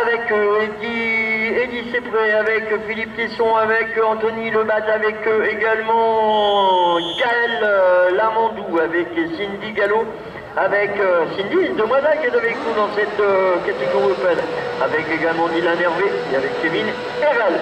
avec Eddy Sépré, avec Philippe Tesson, avec Anthony Lebat, avec également Gaël Lamandou, avec Cindy Gallo, avec Cindy, une demoiselle qui est avec nous dans cette catégorie open, avec également Dylan Hervé et avec Kevin Hervel.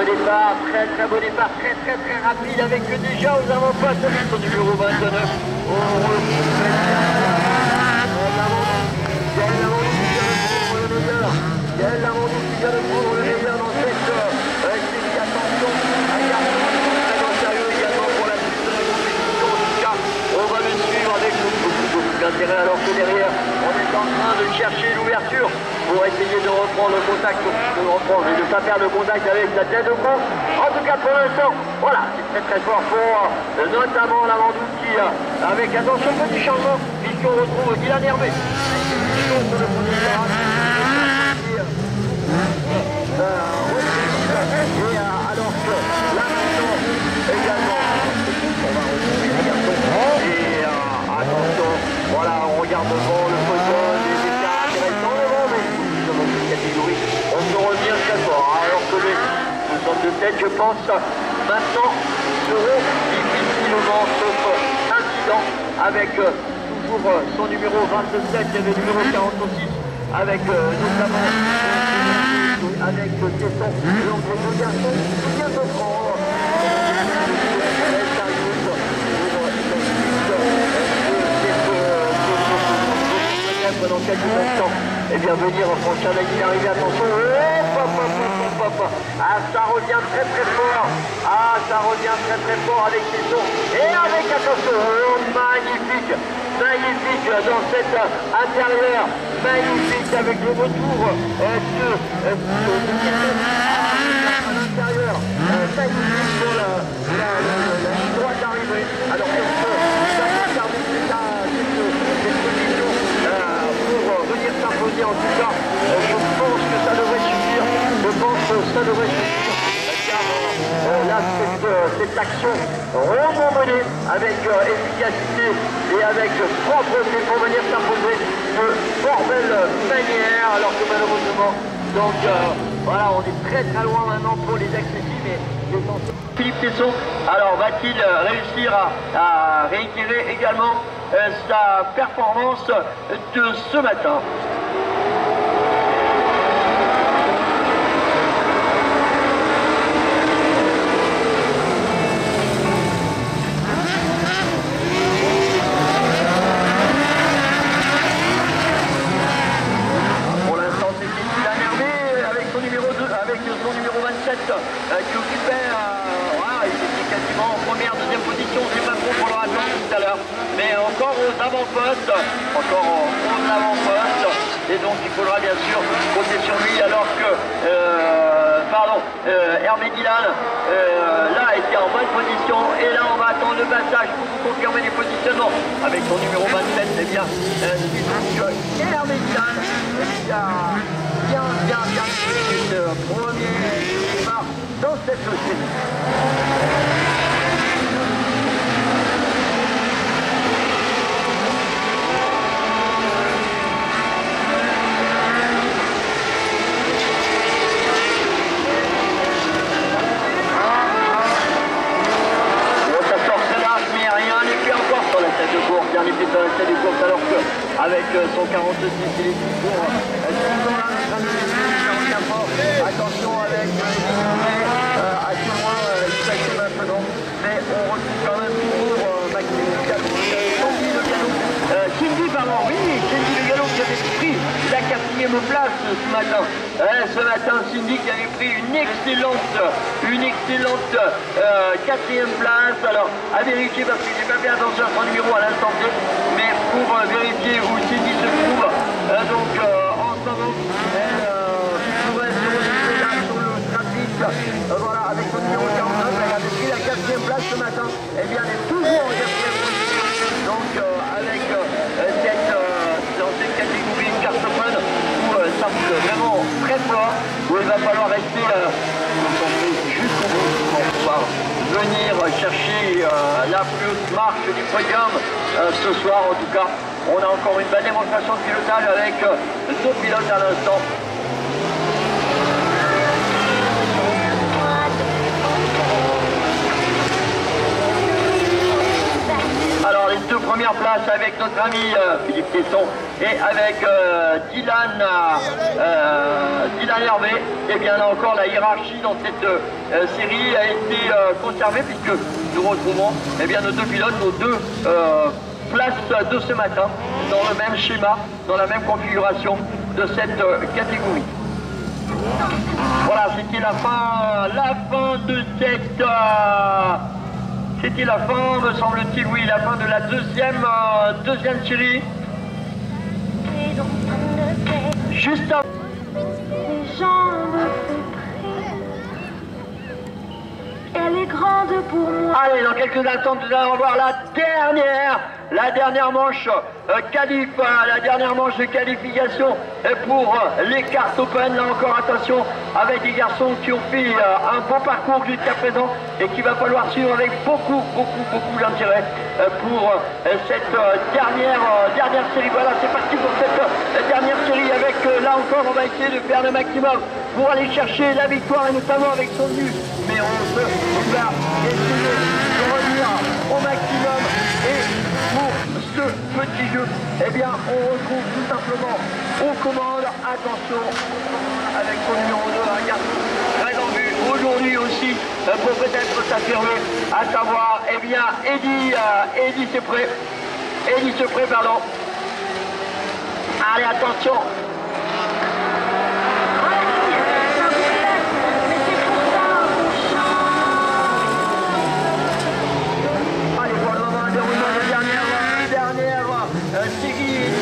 Départ, très beau départ, très rapide avec déjà aux avant-postes avec son numéro 29. Gaël Lamandou qui vient de prendre le meilleur dans cette série. Attention à garder très au sérieux également pour la suite de la compétition. En tout cas, on va le suivre avec beaucoup d'intérêt alors que derrière, on est en train de chercher l'ouverture pour essayer de reprendre le contact, et de ne pas perdre le contact avec la tête de course. En tout cas pour l'instant, voilà, c'est très fort pour notamment Lamandou qui, avec attention petit changement, puisqu'on retrouve Dylan Hervé. Et alors que là maintenant également, on va retrouver les garçons. Et attention, voilà, on regarde devant le podium, les écarts intéressants devant, mais dans cette catégorie, on se revient très fort. Alors que les hommes de tête, je pense, maintenant seront difficilement, sauf incident, avec toujours son numéro 27 et le numéro 46, avec notamment avec Tesson, l'ombre de garçon, vient de prendre dans quelques instants, et bien venir franchir la ligne d'arrivée, attention, ça revient très fort, ça revient très fort avec Tesson, et avec attention, magnifique dans cette intérieure, magnifique avec le retour à l'intérieur, magnifique sur la ligne droite d'arrivée, alors que ça va servir cette position pour venir s'imposer. En tout cas, je pense que ça devrait suffire, là, cette action rondement menée avec efficacité et avec propreté pour venir s'imposer de fort belle manière, alors que malheureusement, donc voilà, on est très loin maintenant pour les accessibles. Mais Philippe Tesson, alors va-t-il réussir à réitérer également sa performance de ce matin? Qui occupait, voilà, il était quasiment en première, deuxième position, je ne sais pas trop pour le attendre tout à l'heure, mais encore aux avant-postes, et donc il faudra bien sûr compter sur lui, alors que, Hervé Dylan, là, était en bonne position, et là, on va attendre le passage pour vous confirmer les positionnements, avec son numéro 27, eh bien, c'est donc Hervé Dylan, bien, le premier départ dans cette série. Dernier pied dans la tête de course, alors qu'avec son 46, il est toujours attention avec à ce moment il s'active maintenant, mais on retrouve quand même toujours Maxime Cindy, pardon, oui, Cindy Le Gallo qui avait pris la 4e place ce matin. Ce matin, Cindy qui avait pris une excellente 4e place. Alors, à vérifier parce que j'ai pas fait attention à son numéro à l'instant T, mais pour vérifier où Cindy se trouve, donc en ce moment, elle pourrait se retrouver là sur le trafic, voilà, avec son numéro 49, elle avait pris la 4e place ce matin, et bien elle est toujours en 4e position, donc avec dans cette catégorie carte open, où ça roule vraiment très fort, où où il va falloir rester concentré jusqu'au bout pour pouvoir venir chercher la plus haute marche du podium ce soir. En tout cas, on a encore une belle démonstration de pilotage avec deux pilotes à l'instant. Alors les deux premières places avec notre ami Philippe Tesson et avec Dylan Hervé. Et bien là encore la hiérarchie dans cette série a été conservée puisque nous retrouvons bien, nos deux pilotes, nos deux places de ce matin dans le même schéma, dans la même configuration de cette catégorie. Voilà, c'était la fin de cette... C'était la fin, me semble-t-il, oui, la fin de la deuxième série. Juste avant. Elle est grande pour moi. Allez, dans quelques instants, nous allons voir la dernière manche qualif, la dernière manche de qualification pour les cartes open. Là encore, attention, avec des garçons qui ont fait un beau parcours jusqu'à présent et qu'il va falloir suivre avec beaucoup d'intérêt pour cette dernière série. Voilà, c'est parti pour cette dernière série avec, là encore, on va essayer de faire le maximum pour aller chercher la victoire et notamment avec son nu. Mais on va essayer de revenir au maximum et pour ce petit jeu, eh bien on retrouve tout simplement aux commandes, attention, avec son numéro 2, un garçon très en vue aujourd'hui aussi pour peut-être s'affirmer, à savoir, eh bien, Eddy Sepré, pardon. Allez, attention.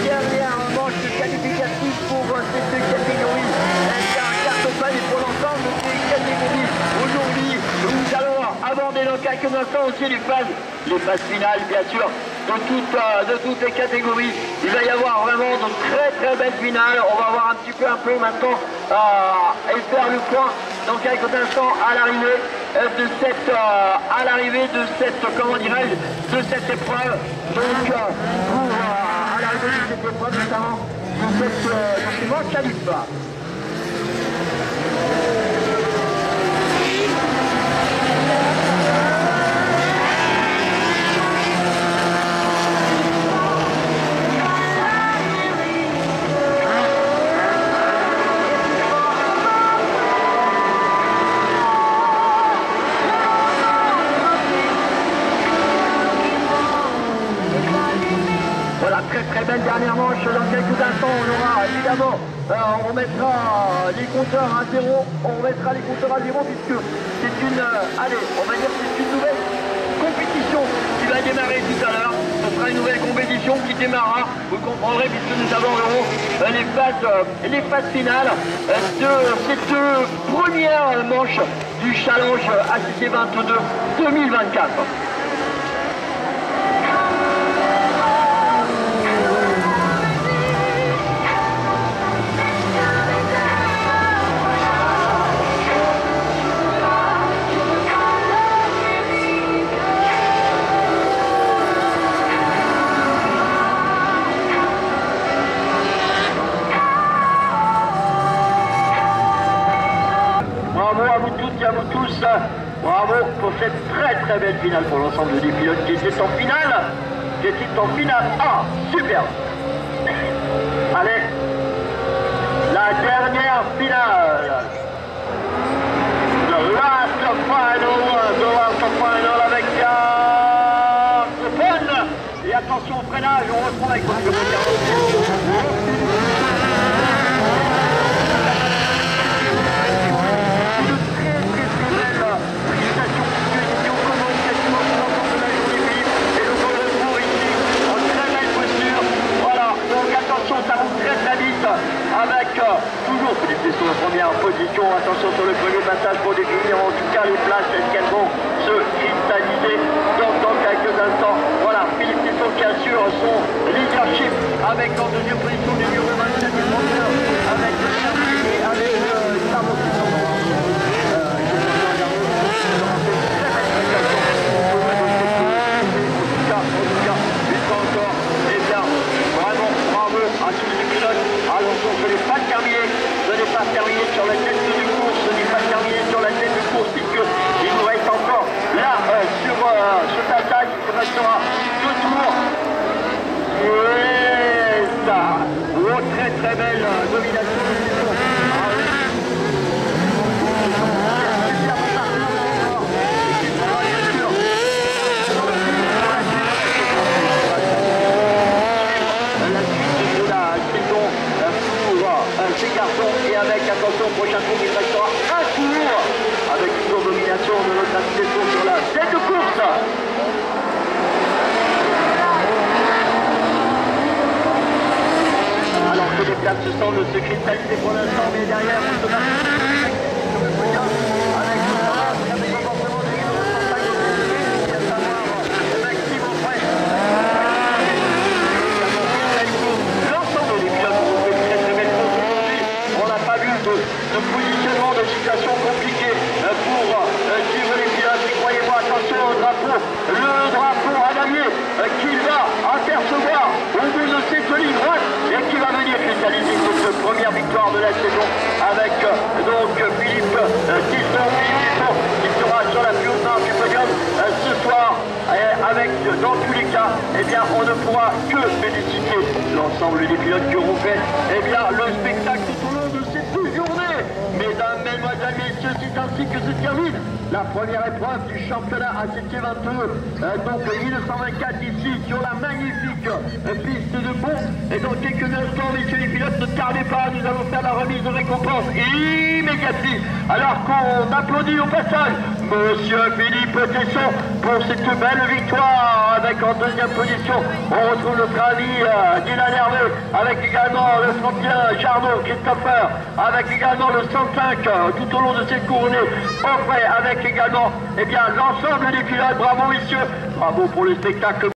Dernière manche qualificative pour cette catégorie. Carte open et pour l'ensemble de ces catégories. Aujourd'hui, nous allons aborder dans quelques instants aussi les phases finales, bien sûr, de toutes les catégories. Il va y avoir vraiment de très belles finales. On va voir un peu maintenant et faire le point dans quelques instants à l'arrivée de cette comment dirais-je, de cette épreuve. Donc pour à l'arrivée de cette épreuve, notamment de ce manche qualif. Voilà, très belle dernière manche. Dans quelques instants, on aura évidemment, on remettra les compteurs à zéro. On remettra les compteurs à zéro puisque c'est une, allez, on va dire que c'est une nouvelle compétition qui va démarrer tout à l'heure. Ce sera une nouvelle compétition qui démarrera, vous comprendrez, puisque nous aborderons les phases finales de ces deux premières manches du challenge ACC 22 2024. À vous tous, bravo pour cette très belle finale pour l'ensemble des pilotes qui étaient en finale. Ah, super. Allez, la dernière finale. The last final avec Open. Et attention au freinage, on retrouve avec votre ça monte très vite avec toujours Philippe Tesson en première position. Attention sur le premier passage pour définir en tout cas les places, est-ce qu'elles vont se cristalliser dans quelques instants. Voilà, Philippe Tesson qui assure son leadership avec en deuxième position numéro 27 et 39 avec Charles et avec Charles. très belle domination de saison. Ces garçons et avec, attention, prochain tour, il restera un tour avec une domination de notre association sur la tête de course. Alors que les places semblent se cristalliser pour l'instant, mais derrière, on se bat avec le comportement des Maxime Auprès. L'ensemble des pilotes ont fait très très belle course aujourd'hui. On n'a pas vu de positionnement, de situation compliquée pour suivre les pilotes. Et croyez-moi, attention au drapeau, le drapeau à gagner qu'il va apercevoir au bout de cette ligne droite et qui va venir cristalliser cette première victoire de la saison avec donc Philippe Tisson qui sera sur la plus haute marche du podium ce soir. Avec, dans tous les cas, eh bien, on ne pourra que féliciter l'ensemble des pilotes qui auront fait le spectacle tout au long de cette journée. Mesdames, mesdemoiselles, messieurs, c'est ainsi que se termine la première épreuve du championnat ACT22, donc 1924 ici sur la magnifique piste de Pont. Et dans quelques instants, messieurs les pilotes, ne tardez pas, nous allons faire la remise de récompense immédiatement, alors qu'on applaudit au passage Monsieur Philippe Tesson pour cette belle victoire avec en deuxième position. On retrouve notre ami Dylan Hervé avec également le 31 Jarno Christopher avec également le 105 tout au long de cette couronnée. Offray avec également l'ensemble des pilotes. Bravo messieurs, bravo pour le spectacle.